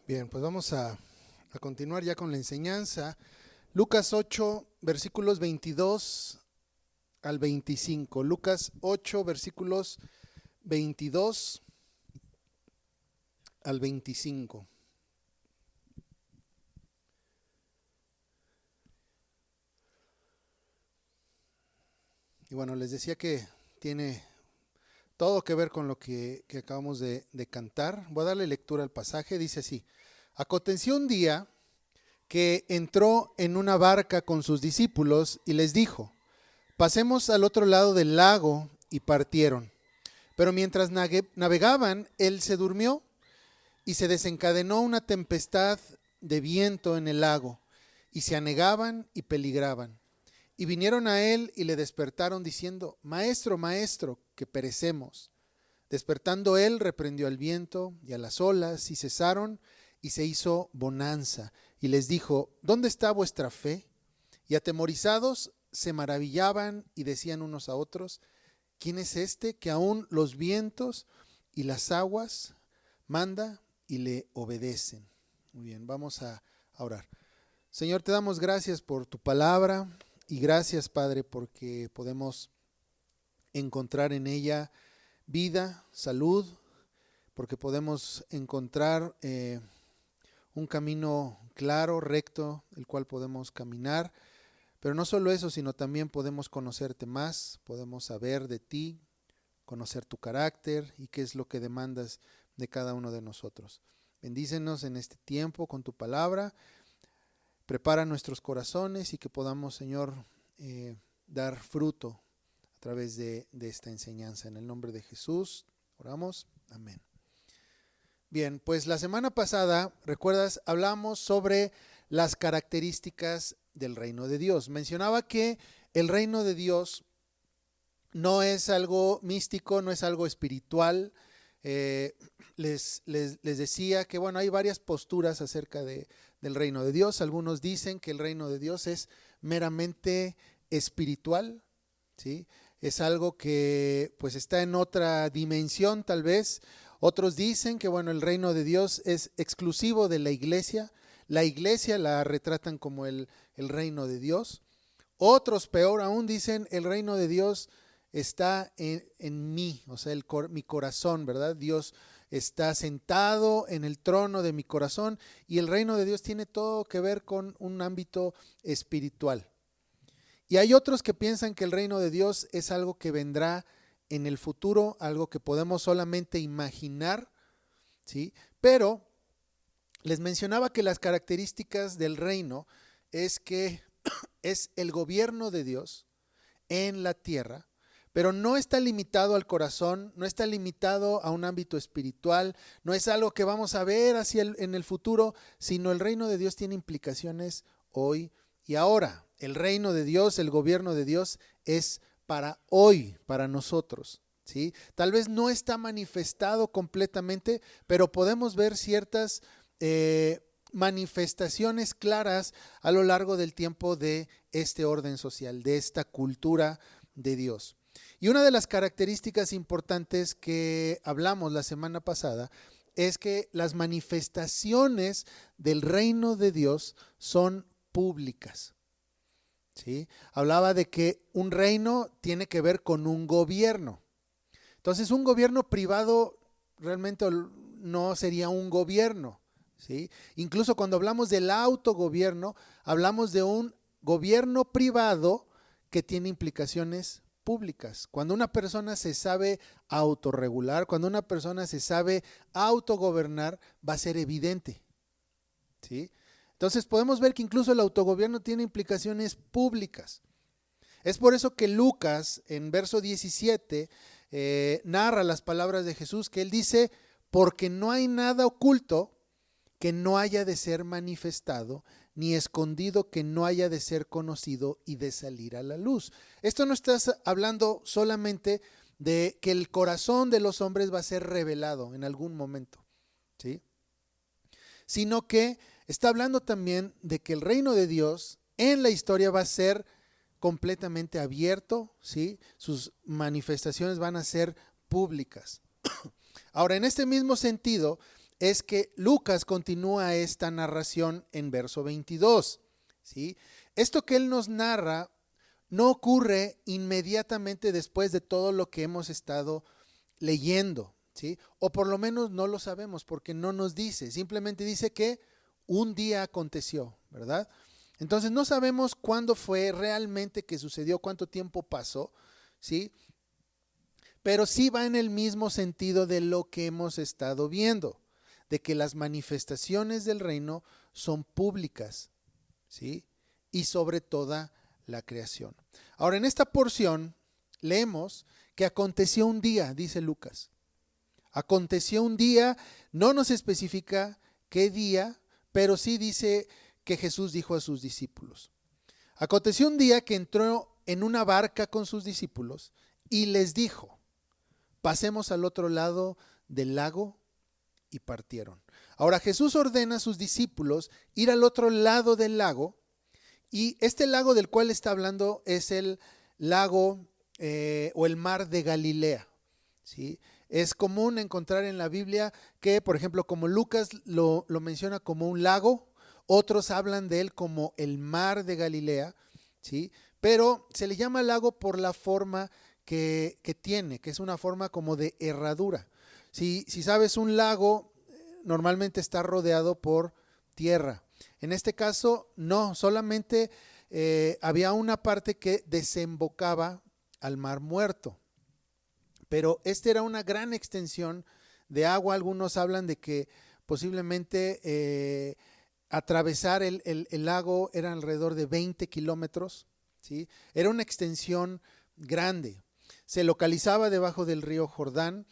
Bien, pues vamos a continuar ya con la enseñanza. Lucas 8, versículos 22 al 25. Lucas 8, versículos 22 al 25. Y bueno, les decía que tiene todo que ver con lo que acabamos de cantar. Voy a darle lectura al pasaje. Dice así: aconteció un día que entró en una barca con sus discípulos y les dijo: pasemos al otro lado del lago, y partieron. Pero mientras navegaban, él se durmió, y se desencadenó una tempestad de viento en el lago, y se anegaban y peligraban. Y vinieron a él y le despertaron diciendo: Maestro, maestro, que perecemos. Despertando él, reprendió al viento y a las olas, y cesaron, y se hizo bonanza. Y les dijo: ¿dónde está vuestra fe? Y atemorizados se maravillaban y decían unos a otros: ¿quién es este que aún los vientos y las aguas manda y le obedecen? Muy bien, vamos a orar. Señor, te damos gracias por tu palabra y gracias, Padre, porque podemos encontrar en ella vida, salud, porque podemos encontrar un camino claro, recto, el cual podemos caminar. Pero no solo eso, sino también podemos conocerte más, podemos saber de ti, conocer tu carácter y qué es lo que demandas de cada uno de nosotros. Bendícenos en este tiempo con tu palabra, prepara nuestros corazones y que podamos, Señor, dar fruto a través de esta enseñanza. En el nombre de Jesús, oramos. Amén. Bien, pues la semana pasada, ¿recuerdas? Hablamos sobre las características del reino de Dios. Mencionaba que el reino de Dios no es algo místico, no es algo espiritual. Les decía que, bueno, hay varias posturas acerca del reino de Dios. Algunos dicen que el reino de Dios es meramente espiritual, ¿sí? Es algo que pues está en otra dimensión tal vez. Otros dicen que, bueno, el reino de Dios es exclusivo de la iglesia. La iglesia la retratan como el reino de Dios. Otros, peor aún, dicen el reino de Dios está en mí, o sea, mi corazón, ¿verdad? Dios está sentado en el trono de mi corazón y el reino de Dios tiene todo que ver con un ámbito espiritual. Y hay otros que piensan que el reino de Dios es algo que vendrá en el futuro, algo que podemos solamente imaginar, ¿sí? Pero les mencionaba que las características del reino es que es el gobierno de Dios en la tierra, pero no está limitado al corazón, no está limitado a un ámbito espiritual, no es algo que vamos a ver en el futuro, sino el reino de Dios tiene implicaciones hoy y ahora. El reino de Dios, el gobierno de Dios es para hoy, para nosotros, ¿sí? Tal vez no está manifestado completamente, pero podemos ver ciertas manifestaciones claras a lo largo del tiempo de este orden social, de esta cultura de Dios. Y una de las características importantes que hablamos la semana pasada es que las manifestaciones del reino de Dios son públicas, ¿sí? Hablaba de que un reino tiene que ver con un gobierno. Entonces, un gobierno privado realmente no sería un gobierno, ¿sí? Incluso cuando hablamos del autogobierno, hablamos de un gobierno privado que tiene implicaciones públicas. Cuando una persona se sabe autorregular, cuando una persona se sabe autogobernar, va a ser evidente, ¿sí? Entonces podemos ver que incluso el autogobierno tiene implicaciones públicas. Es por eso que Lucas, en verso 17, narra las palabras de Jesús, que él dice: porque no hay nada oculto que no haya de ser manifestado, ni escondido que no haya de ser conocido y de salir a la luz. Esto no está hablando solamente de que el corazón de los hombres va a ser revelado en algún momento, ¿sí? Sino que está hablando también de que el reino de Dios en la historia va a ser completamente abierto, ¿sí? Sus manifestaciones van a ser públicas. Ahora, en este mismo sentido, es que Lucas continúa esta narración en verso 22, ¿sí? Esto que él nos narra no ocurre inmediatamente después de todo lo que hemos estado leyendo, ¿sí? O por lo menos no lo sabemos porque no nos dice, simplemente dice que un día aconteció, ¿verdad? Entonces no sabemos cuándo fue realmente que sucedió, cuánto tiempo pasó, ¿sí? Pero sí va en el mismo sentido de lo que hemos estado viendo, de que las manifestaciones del reino son públicas, ¿sí? Y sobre toda la creación. Ahora, en esta porción leemos que aconteció un día, dice Lucas. Aconteció un día, no nos especifica qué día, pero sí dice que Jesús dijo a sus discípulos. Aconteció un día que entró en una barca con sus discípulos y les dijo, pasemos al otro lado del lago, y partieron. Ahora Jesús ordena a sus discípulos ir al otro lado del lago, y este lago del cual está hablando es el lago o el mar de Galilea, ¿sí? Es común encontrar en la Biblia que, por ejemplo, como Lucas lo menciona como un lago, otros hablan de él como el mar de Galilea, ¿sí? Pero se le llama lago por la forma que tiene, que es una forma como de herradura. Si sabes, un lago normalmente está rodeado por tierra. En este caso, no, solamente había una parte que desembocaba al Mar Muerto. Pero esta era una gran extensión de agua. Algunos hablan de que posiblemente atravesar el lago era alrededor de 20 kilómetros, ¿sí? Era una extensión grande. Se localizaba debajo del río Jordán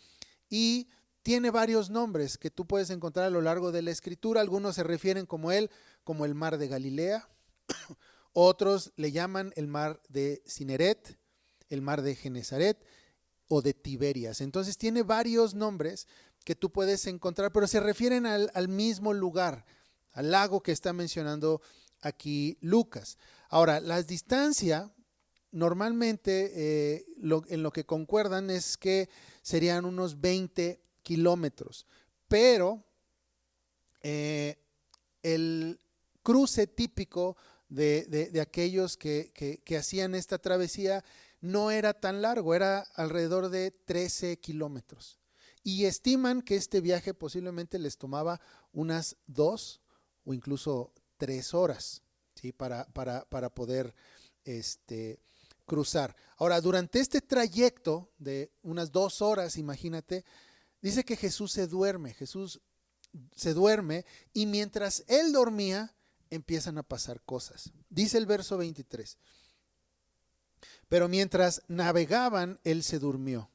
y tiene varios nombres que tú puedes encontrar a lo largo de la escritura. Algunos se refieren como él, como el mar de Galilea. Otros le llaman el mar de Cineret, el mar de Genesaret o de Tiberias. Entonces tiene varios nombres que tú puedes encontrar, pero se refieren al mismo lugar, al lago que está mencionando aquí Lucas. Ahora, las distancias normalmente en lo que concuerdan es que serían unos 20 kilómetros, pero el cruce típico de aquellos que hacían esta travesía no era tan largo, era alrededor de 13 kilómetros. Y estiman que este viaje posiblemente les tomaba unas 2 o incluso 3 horas, ¿sí? para poder cruzar. Ahora, durante este trayecto de unas 2 horas, imagínate, dice que Jesús se duerme y mientras él dormía empiezan a pasar cosas. Dice el verso 23. Pero mientras navegaban, él se durmió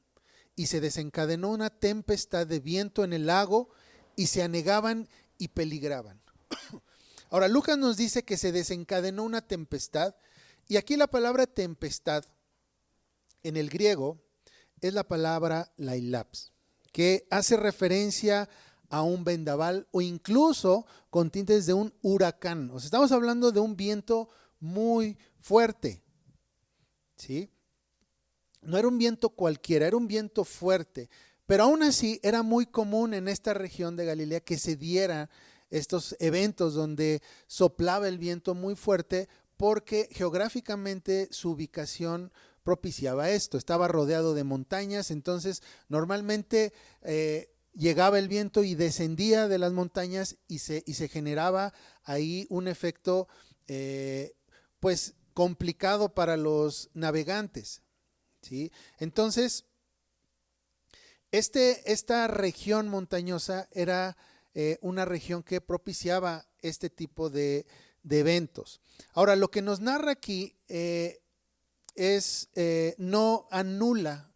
y se desencadenó una tempestad de viento en el lago y se anegaban y peligraban. Ahora, Lucas nos dice que se desencadenó una tempestad y aquí la palabra tempestad en el griego es la palabra lailaps, que hace referencia a un vendaval o incluso con tintes de un huracán. O sea, estamos hablando de un viento muy fuerte, ¿sí? No era un viento cualquiera, era un viento fuerte, pero aún así era muy común en esta región de Galilea que se dieran estos eventos donde soplaba el viento muy fuerte porque geográficamente su ubicación propiciaba esto. Estaba rodeado de montañas, entonces normalmente llegaba el viento y descendía de las montañas y se generaba ahí un efecto pues complicado para los navegantes, ¿sí? Entonces, esta región montañosa era una región que propiciaba este tipo de eventos. Ahora, lo que nos narra aquí no anula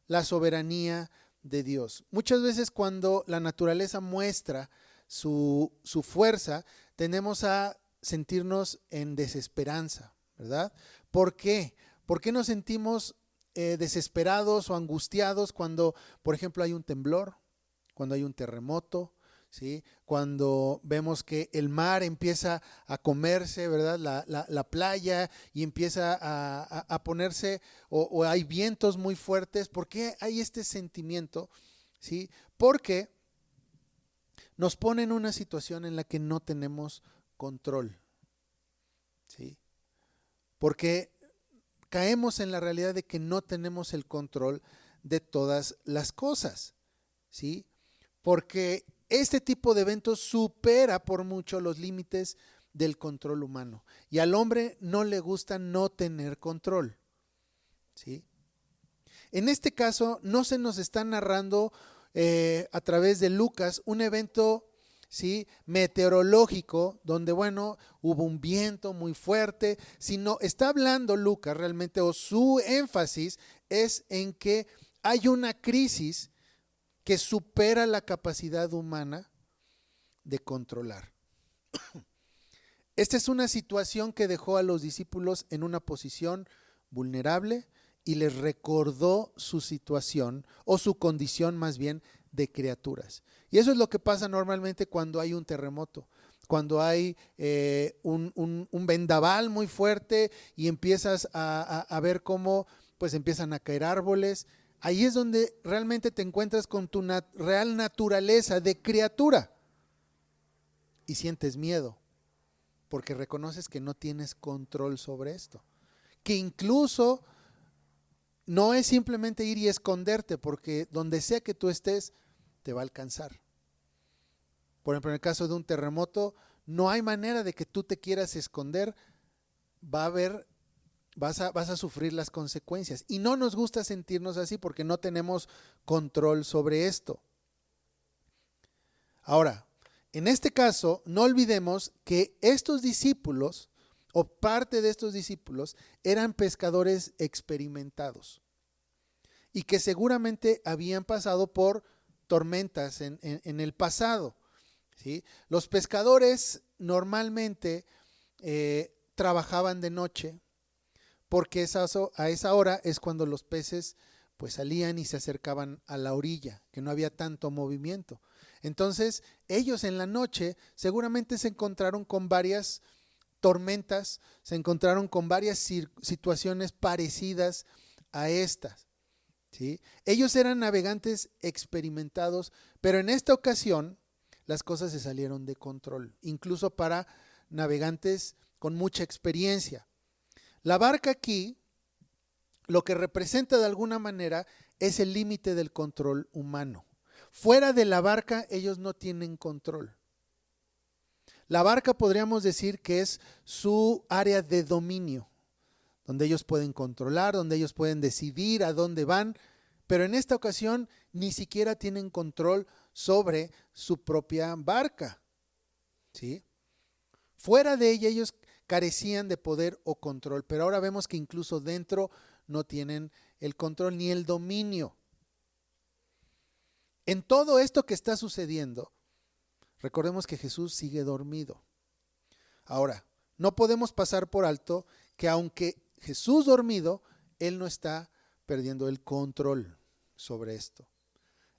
la soberanía de Dios. Muchas veces cuando la naturaleza muestra su fuerza, tendemos a sentirnos en desesperanza, ¿verdad? ¿Por qué? ¿Por qué nos sentimos desesperados o angustiados cuando, por ejemplo, hay un temblor, cuando hay un terremoto, ¿sí? Cuando vemos que el mar empieza a comerse, ¿verdad? La playa y empieza a ponerse o hay vientos muy fuertes? ¿Por qué hay este sentimiento? ¿Sí? Porque nos pone en una situación en la que no tenemos control, ¿sí? Porque caemos en la realidad de que no tenemos el control de todas las cosas, ¿sí? Porque este tipo de eventos supera por mucho los límites del control humano. Y al hombre no le gusta no tener control, ¿sí? En este caso no se nos está narrando a través de Lucas un evento, ¿sí?, meteorológico donde, bueno, hubo un viento muy fuerte, sino está hablando Lucas realmente, o su énfasis es en que hay una crisis que supera la capacidad humana de controlar. Esta es una situación que dejó a los discípulos en una posición vulnerable y les recordó su situación, o su condición más bien, de criaturas. Y eso es lo que pasa normalmente cuando hay un terremoto, cuando hay un vendaval muy fuerte y empiezas a ver cómo pues empiezan a caer árboles. Ahí es donde realmente te encuentras con tu real naturaleza de criatura y sientes miedo, porque reconoces que no tienes control sobre esto, que incluso no es simplemente ir y esconderte, porque donde sea que tú estés, te va a alcanzar. Por ejemplo, en el caso de un terremoto, no hay manera de que tú te quieras esconder, vas a sufrir las consecuencias. Y no nos gusta sentirnos así porque no tenemos control sobre esto. Ahora, en este caso, no olvidemos que estos discípulos, o parte de estos discípulos, eran pescadores experimentados y que seguramente habían pasado por tormentas en el pasado, ¿sí? Los pescadores normalmente trabajaban de noche, porque a esa hora es cuando los peces pues salían y se acercaban a la orilla, que no había tanto movimiento. Entonces ellos en la noche seguramente se encontraron con varias tormentas, se encontraron con varias situaciones parecidas a estas, ¿sí? Ellos eran navegantes experimentados, pero en esta ocasión las cosas se salieron de control, incluso para navegantes con mucha experiencia. La barca aquí lo que representa de alguna manera es el límite del control humano. Fuera de la barca ellos no tienen control. La barca podríamos decir que es su área de dominio, donde ellos pueden controlar, donde ellos pueden decidir a dónde van, pero en esta ocasión ni siquiera tienen control sobre su propia barca, ¿sí? Fuera de ella ellos carecían de poder o control, pero ahora vemos que incluso dentro no tienen el control ni el dominio. En todo esto que está sucediendo, recordemos que Jesús sigue dormido. Ahora, no podemos pasar por alto que aunque Jesús dormido, Él no está perdiendo el control sobre esto.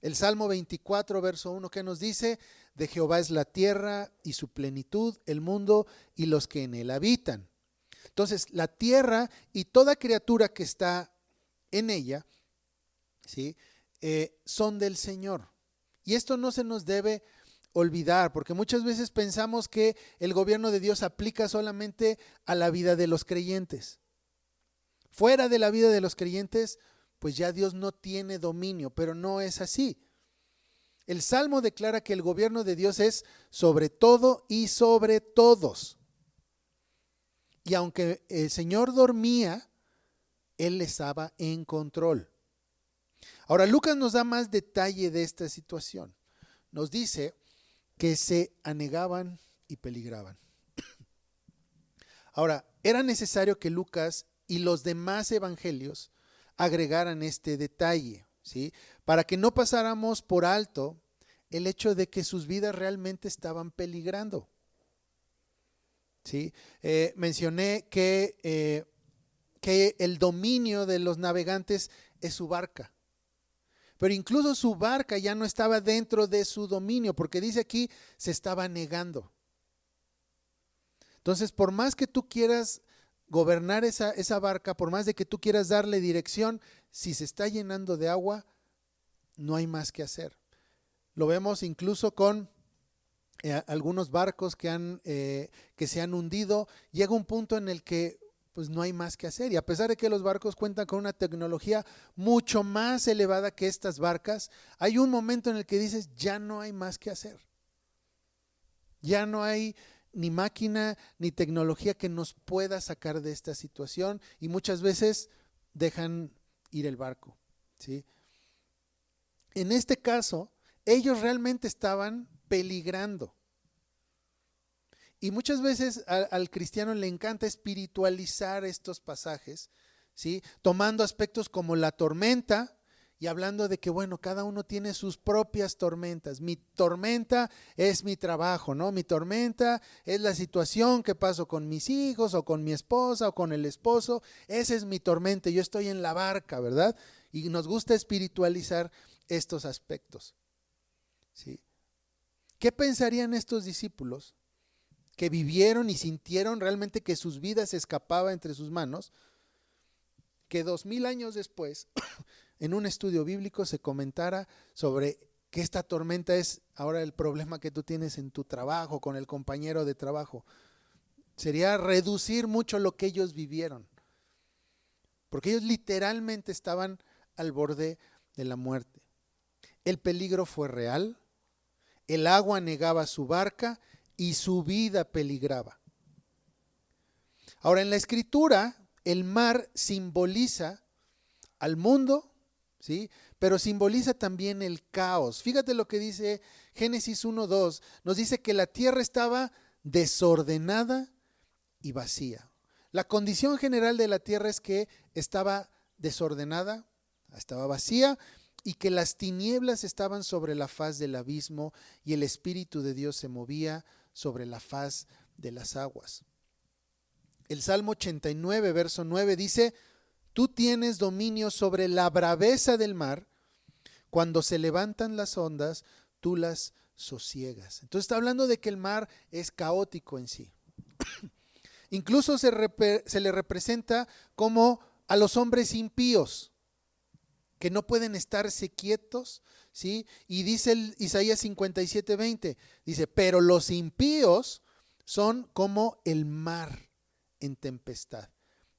El Salmo 24, verso 1, ¿qué nos dice? De Jehová es la tierra y su plenitud, el mundo y los que en él habitan. Entonces, la tierra y toda criatura que está en ella, ¿sí?, son del Señor. Y esto no se nos debe olvidar, porque muchas veces pensamos que el gobierno de Dios aplica solamente a la vida de los creyentes. Fuera de la vida de los creyentes, pues ya Dios no tiene dominio, pero no es así. El Salmo declara que el gobierno de Dios es sobre todo y sobre todos. Y aunque el Señor dormía, Él estaba en control. Ahora, Lucas nos da más detalle de esta situación. Nos dice que se anegaban y peligraban. Ahora, era necesario que Lucas y los demás evangelios agregaran este detalle, ¿sí?, para que no pasáramos por alto el hecho de que sus vidas realmente estaban peligrando, ¿sí? Mencioné que el dominio de los navegantes es su barca, pero incluso su barca ya no estaba dentro de su dominio, porque dice aquí se estaba negando. Entonces, por más que tú quieras gobernar esa barca, por más de que tú quieras darle dirección, si se está llenando de agua, no hay más que hacer. Lo vemos incluso con algunos barcos que se han hundido. Llega un punto en el que pues no hay más que hacer, y a pesar de que los barcos cuentan con una tecnología mucho más elevada que estas barcas, hay un momento en el que dices, ya no hay más que hacer. Ya no hay ni máquina ni tecnología que nos pueda sacar de esta situación, y muchas veces dejan ir el barco, ¿sí? En este caso, ellos realmente estaban peligrando. Y muchas veces al cristiano le encanta espiritualizar estos pasajes, ¿sí? Tomando aspectos como la tormenta y hablando de que, bueno, cada uno tiene sus propias tormentas. Mi tormenta es mi trabajo, ¿no? Mi tormenta es la situación que paso con mis hijos o con mi esposa o con el esposo. Esa es mi tormenta, yo estoy en la barca, ¿verdad? Y nos gusta espiritualizar estos aspectos, ¿sí? ¿Qué pensarían estos discípulos que vivieron y sintieron realmente que sus vidas se escapaban entre sus manos, que 2000 años después, en un estudio bíblico, se comentara sobre que esta tormenta es ahora el problema que tú tienes en tu trabajo, con el compañero de trabajo? Sería reducir mucho lo que ellos vivieron, porque ellos literalmente estaban al borde de la muerte. El peligro fue real, el agua negaba su barca y su vida peligraba. Ahora, en la Escritura, el mar simboliza al mundo, ¿sí? Pero simboliza también el caos. Fíjate lo que dice Génesis 1:2. Nos dice que la tierra estaba desordenada y vacía. La condición general de la tierra es que estaba desordenada, estaba vacía, y que las tinieblas estaban sobre la faz del abismo y el Espíritu de Dios se movía sobre la faz de las aguas. El Salmo 89, verso 9 dice: tú tienes dominio sobre la braveza del mar, cuando se levantan las ondas, tú las sosiegas. Entonces está hablando de que el mar es caótico en sí. Incluso se le representa como a los hombres impíos, que no pueden estarse quietos, ¿sí? Y dice el Isaías 57:20, dice, pero los impíos son como el mar en tempestad,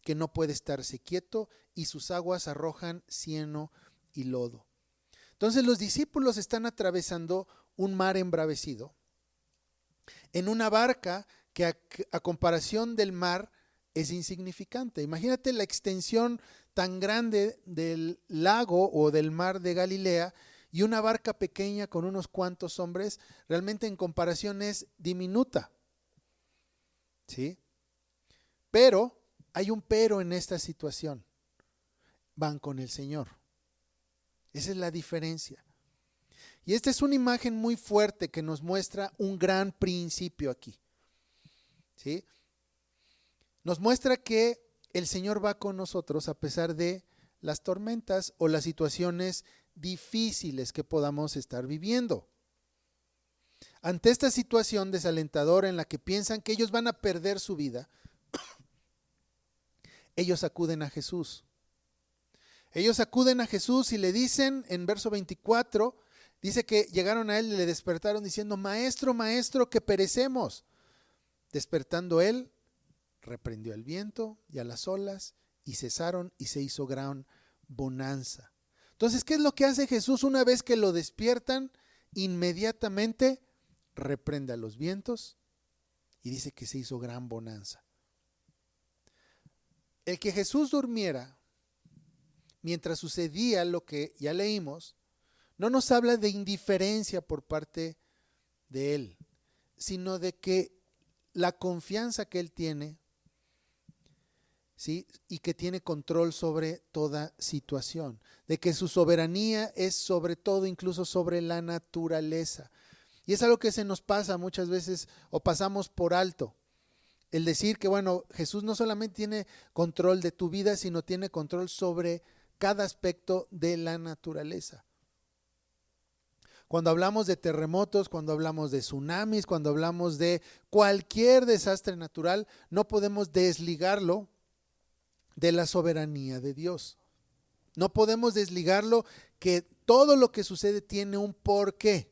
que no puede estarse quieto, y sus aguas arrojan cieno y lodo. Entonces los discípulos están atravesando un mar embravecido en una barca que a comparación del mar es insignificante. Imagínate la extensión tan grande del lago o del mar de Galilea, y una barca pequeña con unos cuantos hombres, realmente en comparación es diminuta, ¿sí? Pero hay un pero en esta situación: van con el Señor. Esa es la diferencia. Y esta es una imagen muy fuerte que nos muestra un gran principio aquí, ¿sí? Nos muestra que el Señor va con nosotros a pesar de las tormentas o las situaciones difíciles que podamos estar viviendo. Ante esta situación desalentadora en la que piensan que ellos van a perder su vida, ellos acuden a Jesús. Ellos acuden a Jesús y le dicen, en verso 24, dice que llegaron a él y le despertaron diciendo: maestro, maestro, que perecemos. Despertando él, reprendió al viento y a las olas, y cesaron, y se hizo gran bonanza. Entonces, ¿qué es lo que hace Jesús una vez que lo despiertan? Inmediatamente reprende a los vientos y dice que se hizo gran bonanza. El que Jesús durmiera mientras sucedía lo que ya leímos, no nos habla de indiferencia por parte de él, sino de que la confianza que él tiene, ¿sí? Y que tiene control sobre toda situación, de que su soberanía es sobre todo, incluso sobre la naturaleza. Y es algo que se nos pasa muchas veces o pasamos por alto. El decir que, bueno, Jesús no solamente tiene control de tu vida, sino tiene control sobre cada aspecto de la naturaleza. Cuando hablamos de terremotos, cuando hablamos de tsunamis, cuando hablamos de cualquier desastre natural, no podemos desligarlo de la soberanía de Dios. No podemos desligarlo, que todo lo que sucede tiene un porqué.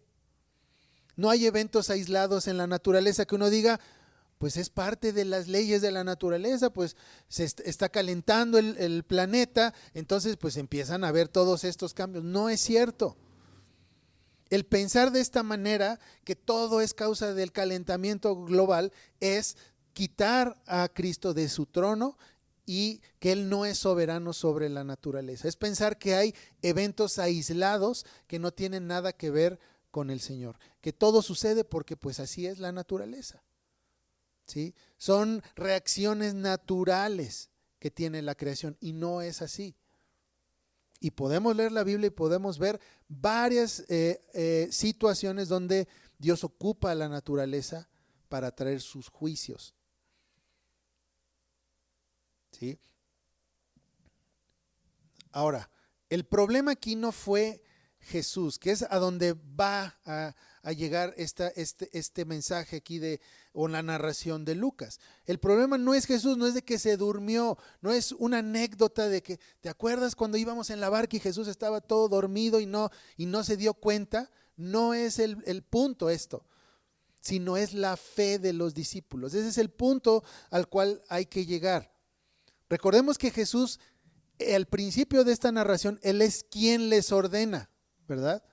No hay eventos aislados en la naturaleza que uno diga, pues es parte de las leyes de la naturaleza, pues está calentando el planeta, entonces pues empiezan a haber todos estos cambios. No es cierto. El pensar de esta manera, que todo es causa del calentamiento global, es quitar a Cristo de su trono y que Él no es soberano sobre la naturaleza. Es pensar que hay eventos aislados que no tienen nada que ver con el Señor, que todo sucede porque pues así es la naturaleza, ¿sí? Son reacciones naturales que tiene la creación y no es así. Y podemos leer la Biblia y podemos ver varias situaciones donde Dios ocupa la naturaleza para traer sus juicios, ¿sí? Ahora, el problema aquí no fue Jesús, que es a donde va a llegar este mensaje aquí o la narración de Lucas. El problema no es Jesús, no es de que se durmió, no es una anécdota de que, ¿te acuerdas cuando íbamos en la barca y Jesús estaba todo dormido y no se dio cuenta? No es el punto esto, sino es la fe de los discípulos. Ese es el punto al cual hay que llegar. Recordemos que Jesús, al principio de esta narración, Él es quien les ordena, ¿verdad?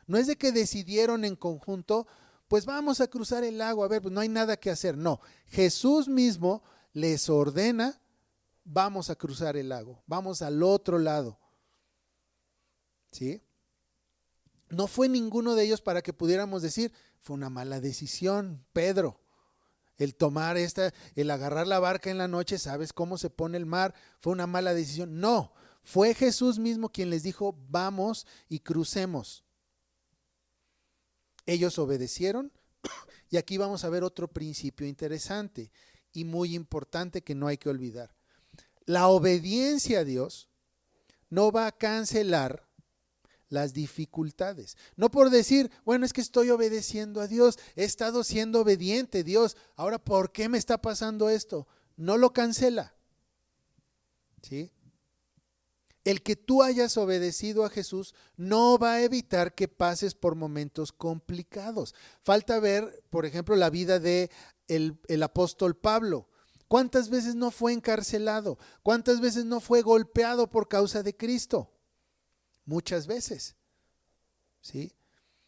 No es de que decidieron en conjunto, pues vamos a cruzar el lago, a ver, pues no hay nada que hacer. No, Jesús mismo les ordena, vamos a cruzar el lago, vamos al otro lado, ¿sí? No fue ninguno de ellos para que pudiéramos decir, fue una mala decisión, Pedro. El tomar el agarrar la barca en la noche, ¿sabes cómo se pone el mar? Fue una mala decisión. No, fue Jesús mismo quien les dijo, vamos y crucemos. Ellos obedecieron y aquí vamos a ver otro principio interesante y muy importante que no hay que olvidar. La obediencia a Dios no va a cancelar las dificultades. No por decir, bueno, es que estoy obedeciendo a Dios, he estado siendo obediente, Dios, ahora ¿por qué me está pasando esto? No lo cancela, ¿sí? El que tú hayas obedecido a Jesús no va a evitar que pases por momentos complicados. Falta ver, por ejemplo, la vida de el apóstol Pablo. ¿Cuántas veces no fue encarcelado? ¿Cuántas veces no fue golpeado por causa de Cristo? Muchas veces, ¿sí?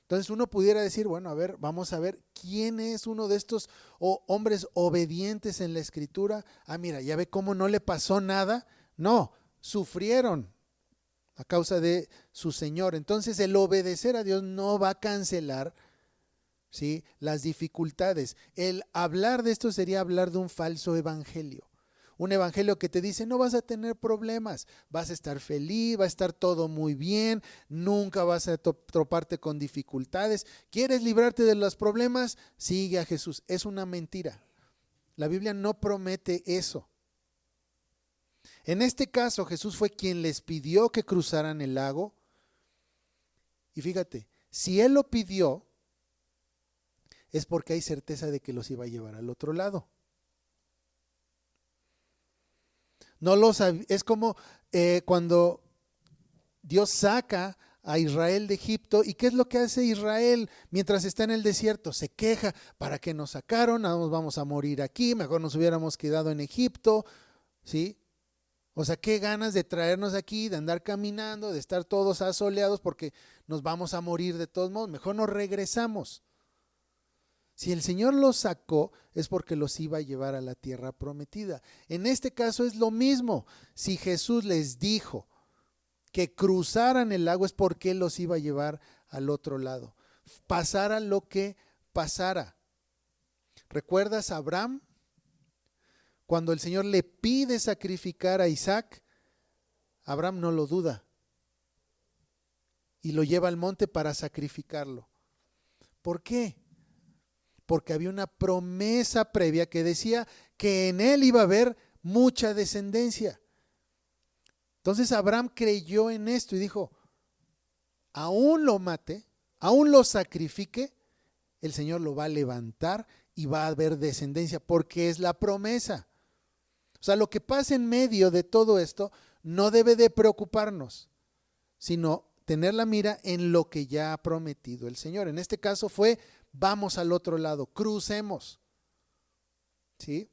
Entonces uno pudiera decir, bueno, a ver, vamos a ver quién es uno de estos hombres obedientes en la Escritura. Ah, mira, ya ve cómo no le pasó nada. No, sufrieron a causa de su Señor. Entonces el obedecer a Dios no va a cancelar, ¿sí?, las dificultades. El hablar de esto sería hablar de un falso evangelio. Un evangelio que te dice, no vas a tener problemas, vas a estar feliz, va a estar todo muy bien, nunca vas a toparte con dificultades. ¿Quieres librarte de los problemas? Sigue a Jesús. Es una mentira. La Biblia no promete eso. En este caso, Jesús fue quien les pidió que cruzaran el lago. Y fíjate, si Él lo pidió, es porque hay certeza de que los iba a llevar al otro lado. No lo es como cuando Dios saca a Israel de Egipto. ¿Y qué es lo que hace Israel mientras está en el desierto? Se queja, ¿para qué nos sacaron? Nos vamos a morir aquí, mejor nos hubiéramos quedado en Egipto, ¿sí? O sea, qué ganas de traernos aquí, de andar caminando, de estar todos asoleados porque nos vamos a morir de todos modos, mejor nos regresamos. Si el Señor los sacó es porque los iba a llevar a la tierra prometida. En este caso es lo mismo. Si Jesús les dijo que cruzaran el lago es porque Él los iba a llevar al otro lado. Pasara lo que pasara. ¿Recuerdas a Abraham? Cuando el Señor le pide sacrificar a Isaac, Abraham no lo duda y lo lleva al monte para sacrificarlo. ¿Por qué? Porque había una promesa previa que decía que en él iba a haber mucha descendencia. Entonces Abraham creyó en esto y dijo, aún lo mate, aún lo sacrifique, el Señor lo va a levantar y va a haber descendencia, porque es la promesa. O sea, lo que pasa en medio de todo esto no debe de preocuparnos, sino tener la mira en lo que ya ha prometido el Señor. En este caso fue vamos al otro lado, crucemos. ¿Sí?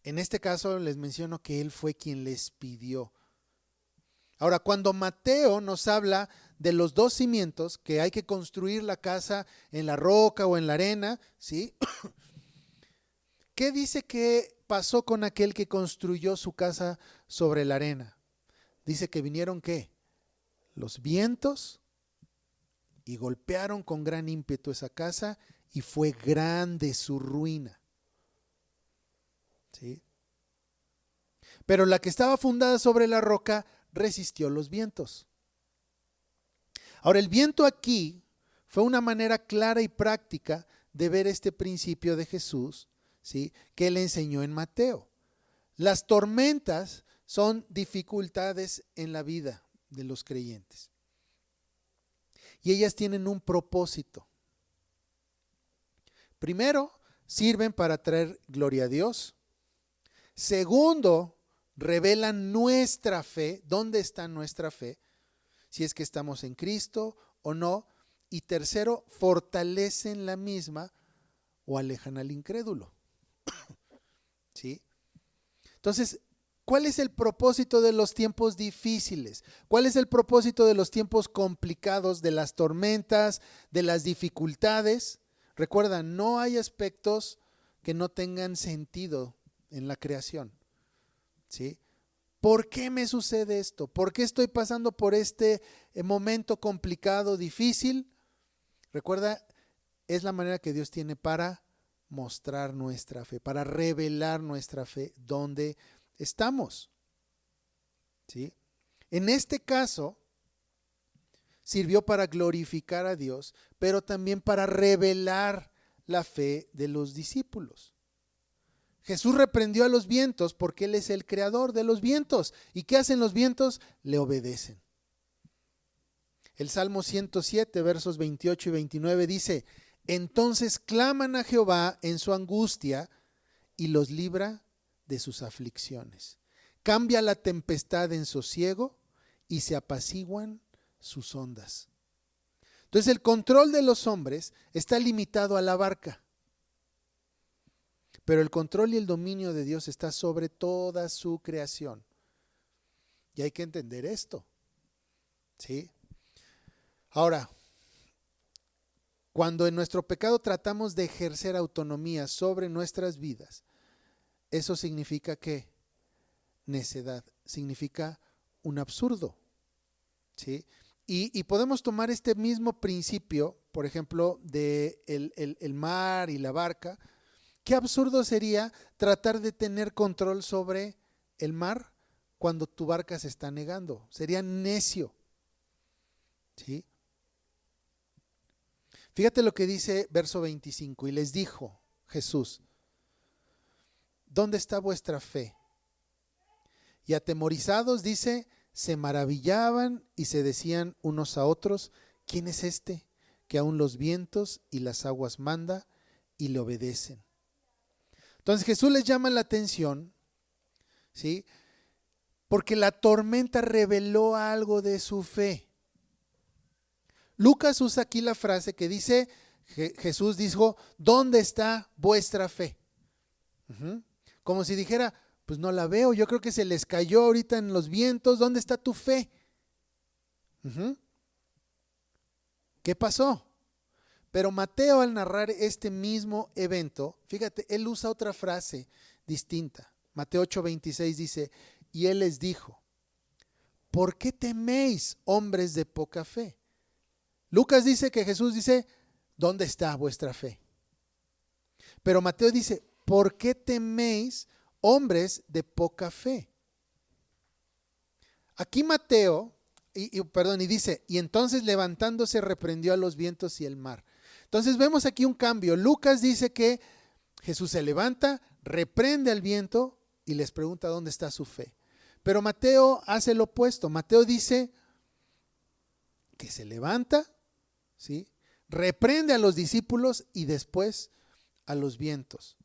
En este caso les menciono que Él fue quien les pidió. Ahora, cuando Mateo nos habla de los dos cimientos, que hay que construir la casa en la roca o en la arena, ¿sí? ¿Qué dice que pasó con aquel que construyó su casa sobre la arena? Dice que vinieron, ¿qué? Los vientos y golpearon con gran ímpetu esa casa y fue grande su ruina. ¿Sí? Pero la que estaba fundada sobre la roca resistió los vientos. Ahora, el viento aquí fue una manera clara y práctica de ver este principio de Jesús, ¿sí? Que Él enseñó en Mateo. Las tormentas son dificultades en la vida de los creyentes. Y ellas tienen un propósito. Primero, sirven para traer gloria a Dios. Segundo, revelan nuestra fe, dónde está nuestra fe, si es que estamos en Cristo o no. Y tercero, fortalecen la misma o alejan al incrédulo. ¿Sí? Entonces, ¿cuál es el propósito de los tiempos difíciles? ¿Cuál es el propósito de los tiempos complicados, de las tormentas, de las dificultades? Recuerda, no hay aspectos que no tengan sentido en la creación. ¿Sí? ¿Por qué me sucede esto? ¿Por qué estoy pasando por este momento complicado, difícil? Recuerda, es la manera que Dios tiene para mostrar nuestra fe, para revelar nuestra fe, donde estamos. ¿Sí? En este caso, sirvió para glorificar a Dios, pero también para revelar la fe de los discípulos. Jesús reprendió a los vientos porque Él es el creador de los vientos. ¿Y qué hacen los vientos? Le obedecen. El Salmo 107, versos 28 y 29 dice: entonces claman a Jehová en su angustia y los libra de sus aflicciones. Cambia la tempestad en sosiego y se apaciguan sus ondas. Entonces el control de los hombres está limitado a la barca. Pero el control y el dominio de Dios está sobre toda su creación. Y hay que entender esto. ¿Sí? Ahora, cuando en nuestro pecado tratamos de ejercer autonomía sobre nuestras vidas, eso significa ¿qué? Necedad, significa un absurdo. ¿Sí? Y podemos tomar este mismo principio, por ejemplo, de el mar y la barca. Qué absurdo sería tratar de tener control sobre el mar cuando tu barca se está negando. Sería necio. ¿Sí? Fíjate lo que dice verso 25. Y les dijo Jesús: ¿dónde está vuestra fe? Y atemorizados, dice, se maravillaban y se decían unos a otros: ¿quién es este que aún los vientos y las aguas manda y le obedecen? Entonces Jesús les llama la atención, ¿sí? Porque la tormenta reveló algo de su fe. Lucas usa aquí la frase que dice, Jesús dijo: ¿dónde está vuestra fe? Como si dijera, pues no la veo, yo creo que se les cayó ahorita en los vientos, ¿dónde está tu fe? ¿Qué pasó? Pero Mateo, al narrar este mismo evento, fíjate, él usa otra frase distinta. Mateo 8:26 dice: y él les dijo: ¿por qué teméis, hombres de poca fe? Lucas dice que Jesús dice: ¿dónde está vuestra fe? Pero Mateo dice: ¿por qué teméis, hombres de poca fe? Aquí Mateo, y dice: y entonces levantándose reprendió a los vientos y el mar. Entonces vemos aquí un cambio. Lucas dice que Jesús se levanta, reprende al viento y les pregunta dónde está su fe. Pero Mateo hace lo opuesto. Mateo dice que se levanta, ¿sí? Reprende a los discípulos y después a los vientos.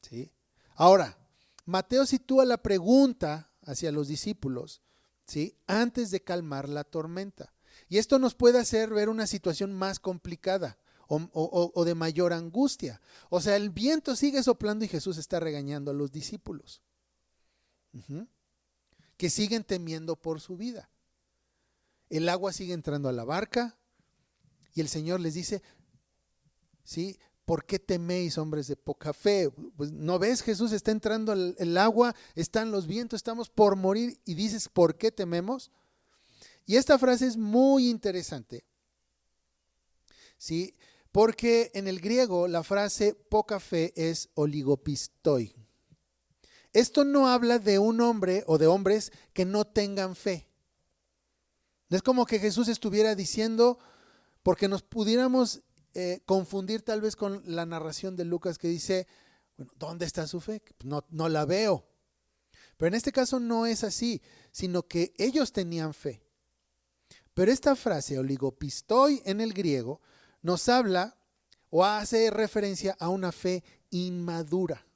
¿Sí? Ahora, Mateo sitúa la pregunta hacia los discípulos, ¿sí? Antes de calmar la tormenta. Y esto nos puede hacer ver una situación más complicada o de mayor angustia. O sea, el viento sigue soplando y Jesús está regañando a los discípulos, que siguen temiendo por su vida. El agua sigue entrando a la barca y el Señor les dice, ¿sí? ¿Por qué teméis, hombres de poca fe? Pues, ¿no ves? Jesús, está entrando el agua, están los vientos, estamos por morir y dices, ¿por qué tememos? Y esta frase es muy interesante, ¿sí? Porque en el griego la frase poca fe es oligopistoi. Esto no habla de un hombre o de hombres que no tengan fe. No es como que Jesús estuviera diciendo, porque nos pudiéramos confundir tal vez con la narración de Lucas que dice, bueno, ¿dónde está su fe? No la veo. Pero en este caso no es así, sino que ellos tenían fe. Pero esta frase, oligopistoi en el griego, nos habla o hace referencia a una fe inmadura.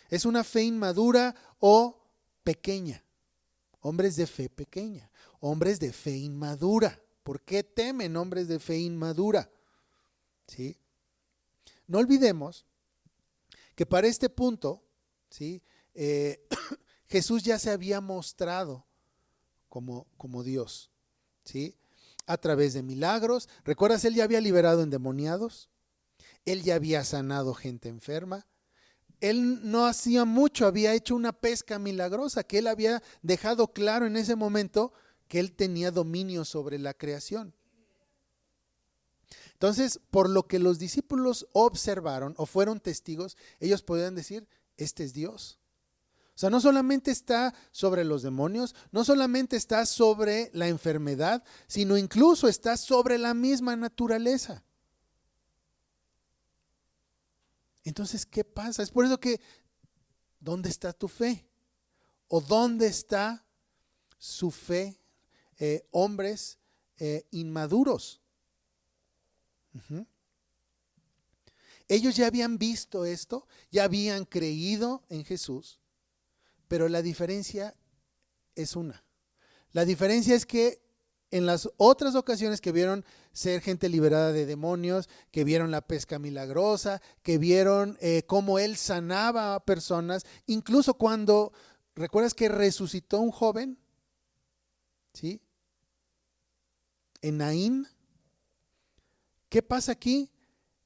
Es una fe inmadura o pequeña. Hombres de fe pequeña, hombres de fe inmadura. ¿Por qué temen hombres de fe inmadura? ¿Sí? No olvidemos que para este punto, ¿sí? Jesús ya se había mostrado como Dios, ¿sí? A través de milagros. ¿Recuerdas? Él ya había liberado endemoniados, él ya había sanado gente enferma. Él no hacía mucho, había hecho una pesca milagrosa, que él había dejado claro en ese momento que él tenía dominio sobre la creación. Entonces, por lo que los discípulos observaron o fueron testigos, ellos podían decir, este es Dios. O sea, no solamente está sobre los demonios, no solamente está sobre la enfermedad, sino incluso está sobre la misma naturaleza. Entonces, ¿qué pasa? Es por eso que, ¿dónde está tu fe? ¿O dónde está su fe? Hombres inmaduros. Ellos ya habían visto esto, ya habían creído en Jesús, pero la diferencia es una. La diferencia es que en las otras ocasiones que vieron ser gente liberada de demonios, que vieron la pesca milagrosa, que vieron cómo él sanaba a personas, incluso cuando, ¿recuerdas que resucitó un joven? ¿Sí? En Naín. ¿Qué pasa aquí?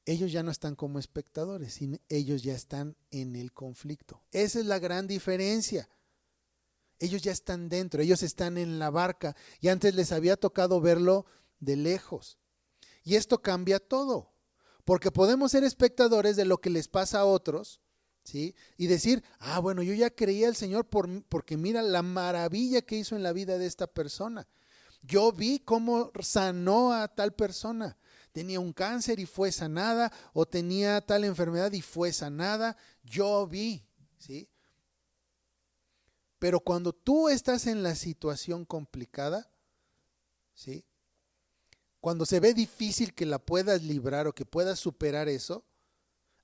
Ellos ya no están como espectadores, sino ellos ya están en el conflicto. Esa es la gran diferencia. Ellos ya están dentro, ellos están en la barca y antes les había tocado verlo de lejos. Y esto cambia todo, porque podemos ser espectadores de lo que les pasa a otros, ¿sí? Y decir, bueno, yo ya creía al Señor porque mira la maravilla que hizo en la vida de esta persona. Yo vi cómo sanó a tal persona. Tenía un cáncer y fue sanada, o tenía tal enfermedad y fue sanada. Yo vi, ¿sí? Pero cuando tú estás en la situación complicada, ¿sí? Cuando se ve difícil que la puedas librar o que puedas superar eso,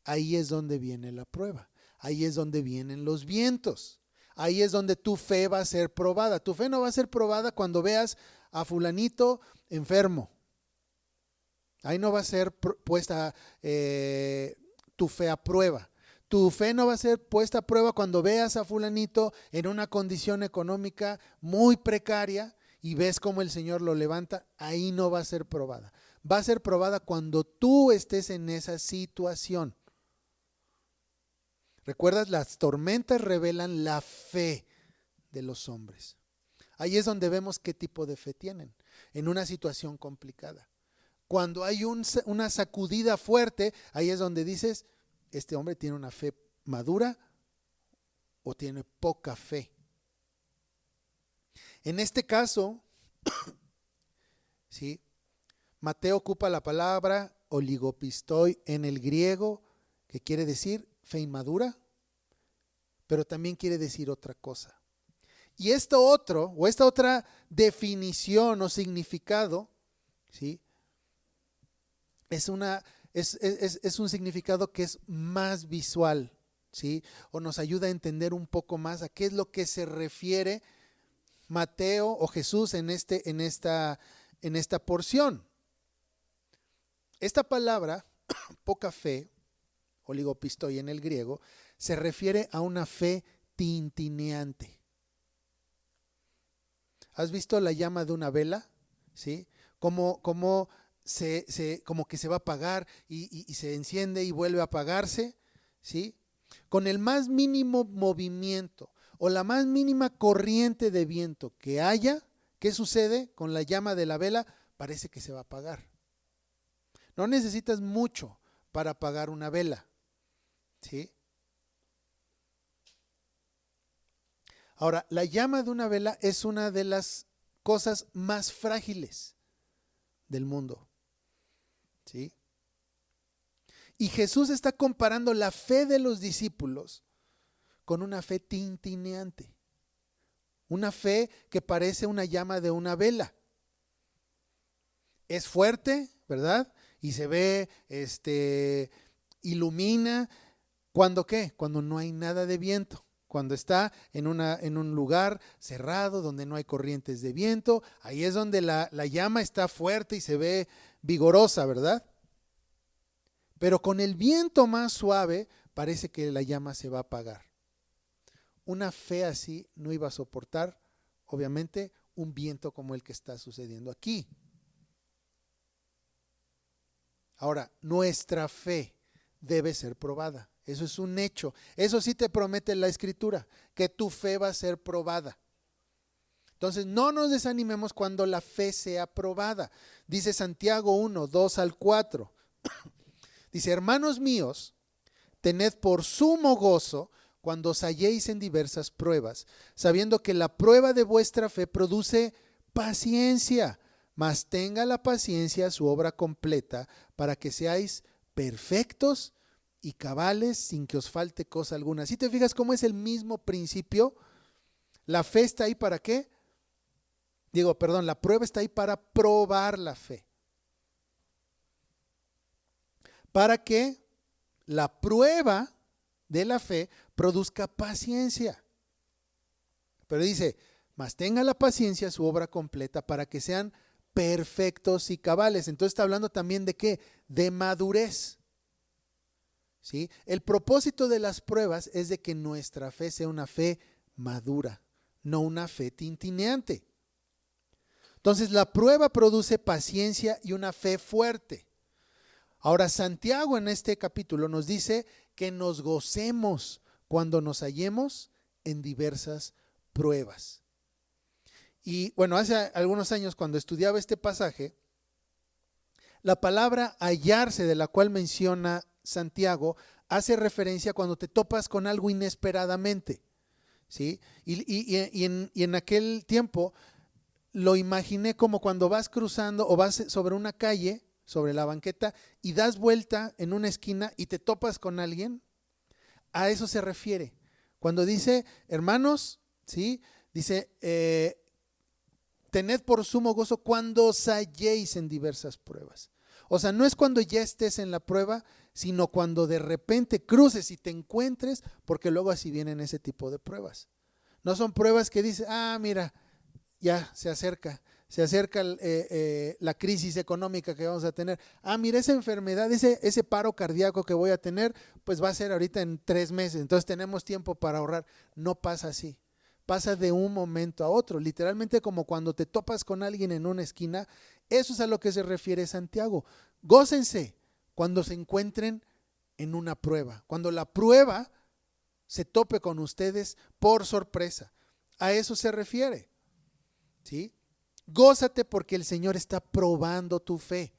ahí es donde viene la prueba. Ahí es donde vienen los vientos. Ahí es donde tu fe va a ser probada. Tu fe no va a ser probada cuando veas a fulanito enfermo. Ahí no va a ser puesta tu fe a prueba. Tu fe no va a ser puesta a prueba cuando veas a fulanito en una condición económica muy precaria y ves cómo el Señor lo levanta. Ahí no va a ser probada. Va a ser probada cuando tú estés en esa situación. ¿Recuerdas? Las tormentas revelan la fe de los hombres. Ahí es donde vemos qué tipo de fe tienen en una situación complicada. Cuando hay una sacudida fuerte, ahí es donde dices, este hombre tiene una fe madura o tiene poca fe. En este caso, ¿sí? Mateo ocupa la palabra oligopistoi en el griego, que quiere decir fe inmadura, pero también quiere decir otra cosa. Y esta otra definición o significado, ¿sí? Es un significado que es más visual, ¿sí? O nos ayuda a entender un poco más a qué es lo que se refiere Mateo o Jesús en esta porción. Esta palabra, poca fe, oligopistoi en el griego, se refiere a una fe tintineante. ¿Has visto la llama de una vela? ¿Sí? Como que se va a apagar y se enciende y vuelve a apagarse, ¿sí? Con el más mínimo movimiento o la más mínima corriente de viento que haya, ¿qué sucede con la llama de la vela? Parece que se va a apagar. No necesitas mucho para apagar una vela, ¿sí? Ahora, la llama de una vela es una de las cosas más frágiles del mundo, ¿sí? Y Jesús está comparando la fe de los discípulos con una fe tintineante, una fe que parece una llama de una vela. Es fuerte, ¿verdad? Y se ve, ilumina. ¿Cuándo qué? Cuando no hay nada de viento. Cuando está en un lugar cerrado donde no hay corrientes de viento, ahí es donde la llama está fuerte y se ve vigorosa, ¿verdad? Pero con el viento más suave parece que la llama se va a apagar. Una fe así no iba a soportar, obviamente, un viento como el que está sucediendo aquí. Ahora, nuestra fe debe ser probada. Eso es un hecho. Eso sí te promete la Escritura, que tu fe va a ser probada. Entonces, no nos desanimemos cuando la fe sea probada. Dice Santiago 1, 2 al 4. Dice, hermanos míos, tened por sumo gozo cuando os halléis en diversas pruebas, sabiendo que la prueba de vuestra fe produce paciencia, mas tenga la paciencia su obra completa, para que seáis perfectos y cabales sin que os falte cosa alguna. ¿Sí te fijas cómo es el mismo principio? La fe está ahí ¿para qué? La prueba está ahí para probar la fe. Para que la prueba de la fe produzca paciencia. Pero dice, mas tenga la paciencia su obra completa para que sean perfectos y cabales. Entonces está hablando también de ¿qué? De madurez. ¿Sí? El propósito de las pruebas es de que nuestra fe sea una fe madura, no una fe tintineante. Entonces la prueba produce paciencia y una fe fuerte. Ahora Santiago en este capítulo nos dice que nos gocemos cuando nos hallemos en diversas pruebas. Y bueno, hace algunos años cuando estudiaba este pasaje, la palabra hallarse de la cual menciona Santiago hace referencia cuando te topas con algo inesperadamente, ¿sí? Y en aquel tiempo lo imaginé como cuando vas cruzando o vas sobre una calle, sobre la banqueta, y das vuelta en una esquina y te topas con alguien. A eso se refiere. Cuando dice, hermanos, ¿sí? Dice, tened por sumo gozo cuando os halléis en diversas pruebas. O sea, no es cuando ya estés en la prueba, sino cuando de repente cruces y te encuentres, porque luego así vienen ese tipo de pruebas. No son pruebas que dices, mira, ya se acerca la crisis económica que vamos a tener. Mira, esa enfermedad, ese paro cardíaco que voy a tener, pues va a ser ahorita en 3 meses, entonces tenemos tiempo para ahorrar. No pasa así. Pasa de un momento a otro, literalmente como cuando te topas con alguien en una esquina. Eso es a lo que se refiere Santiago. Gócense cuando se encuentren en una prueba, cuando la prueba se tope con ustedes por sorpresa. A eso se refiere, ¿sí? Gózate porque el Señor está probando tu fe.